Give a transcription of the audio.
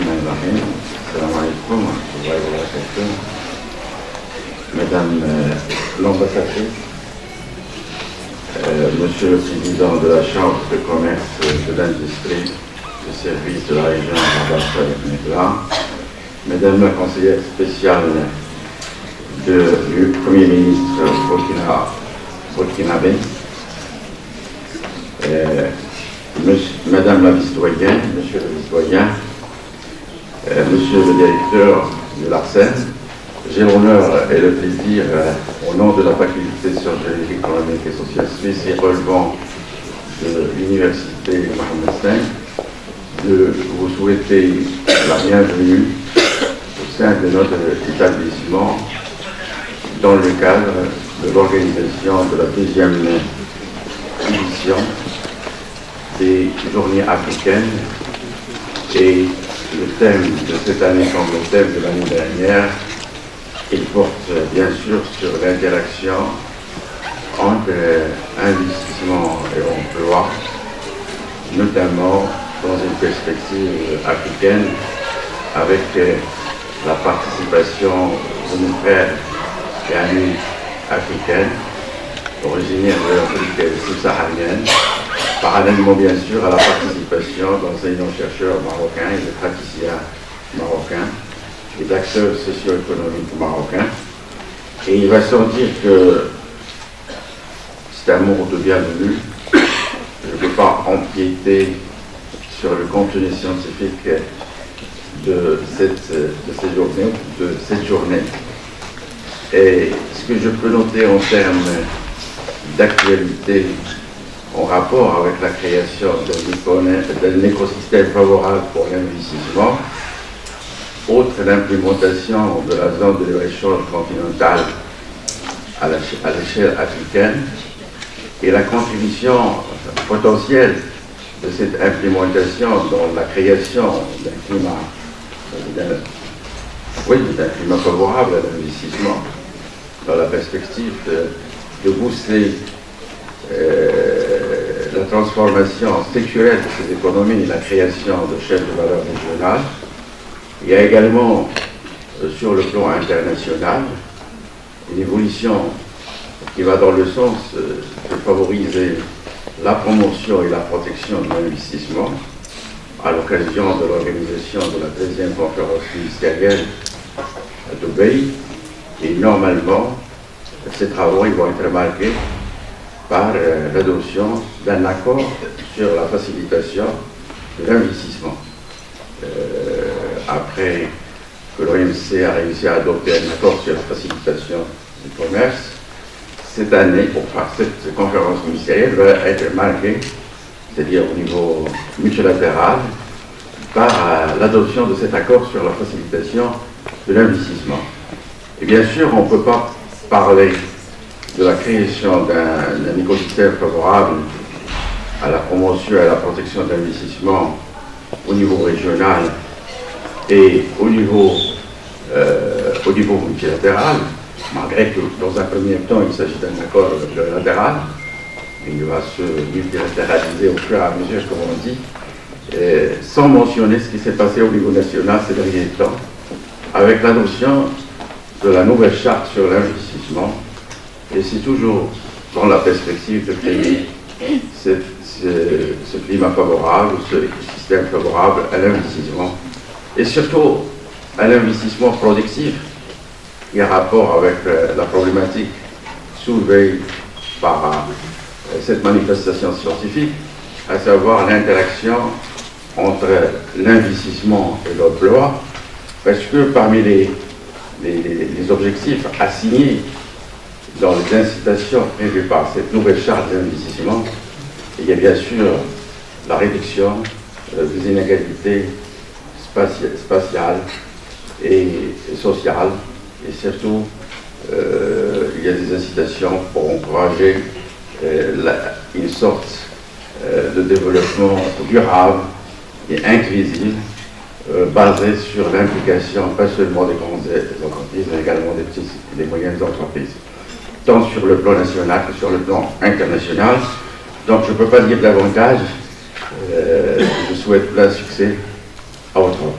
Bismillahirrahmanirrahim. Assalamu alaikum wa rahmatullahi wa barakatuh. Madame l'ambassadrice, Monsieur le Président de la Chambre de commerce de l'industrie, du service de la région Rabat-Medla, Madame la conseillère spéciale du Premier ministre burkinabé, Madame la vice-doyenne, Monsieur le vice-doyen, Monsieur le directeur de l'ARSEN, j'ai l'honneur et le plaisir, au nom de la faculté de sciences économiques et sociales suisses et relevant de l'université Mohammed V, de vous souhaiter la bienvenue au sein de notre établissement dans le cadre de l'organisation de la deuxième édition des Journées africaines, et le thème de cette année comme le thème de l'année dernière, il porte bien sûr sur l'interaction entre investissement et emploi, notamment dans une perspective africaine avec la participation de nos frères et amis africains originaires de l'Afrique subsaharienne, parallèlement bien sûr à la participation d'enseignants-chercheurs marocains et de praticiens marocains et d'acteurs socio-économiques marocains. Et il va sans dire que c'est un mot de bienvenue. Je ne peux pas empiéter sur le contenu scientifique de cette journée. Et ce que je peux noter en termes d'actualité en rapport avec la création d'un écosystème favorable pour l'investissement, outre l'implémentation de la zone de libre-échange continentale à l'échelle africaine et la contribution potentielle de cette implémentation dans la création d'un climat favorable à l'investissement, dans la perspective de booster la transformation structurelle de ces économies et la création de chaînes de valeur régionales. Il y a également, sur le plan international, une évolution qui va dans le sens de favoriser la promotion et la protection de l'investissement à l'occasion de l'organisation de la deuxième conférence ministérielle à Dubaï. Et normalement, ces travaux ils vont être marqués par l'adoption d'un accord sur la facilitation de l'investissement. Après que l'OMC a réussi à adopter un accord sur la facilitation du commerce, cette année, cette conférence ministérielle va être marquée, c'est-à-dire au niveau multilatéral, par l'adoption de cet accord sur la facilitation de l'investissement. Et bien sûr, on ne peut pas parler de la création d'un écosystème favorable à la promotion et à la protection de l'investissement au niveau régional et au niveau multilatéral, malgré que dans un premier temps il s'agit d'un accord plurilatéral, il va se multilatéraliser au fur et à mesure, comme on dit, sans mentionner ce qui s'est passé au niveau national ces derniers temps, avec l'adoption de la nouvelle charte sur l'investissement. Et c'est toujours dans la perspective de créer ce climat favorable, ce système favorable à l'investissement, et surtout à l'investissement productif, qui a rapport avec la problématique soulevée par cette manifestation scientifique, à savoir l'interaction entre l'investissement et l'emploi, parce que parmi les objectifs assignés dans les incitations prévues par cette nouvelle charte d'investissement, il y a bien sûr la réduction des inégalités spatiales et sociales, et surtout il y a des incitations pour encourager une sorte de développement durable et inclusif, basé sur l'implication pas seulement des grandes entreprises, mais également des petites et des moyennes entreprises, tant sur le plan national que sur le plan international. Donc je ne peux pas dire davantage. Je souhaite plein succès à votre travail.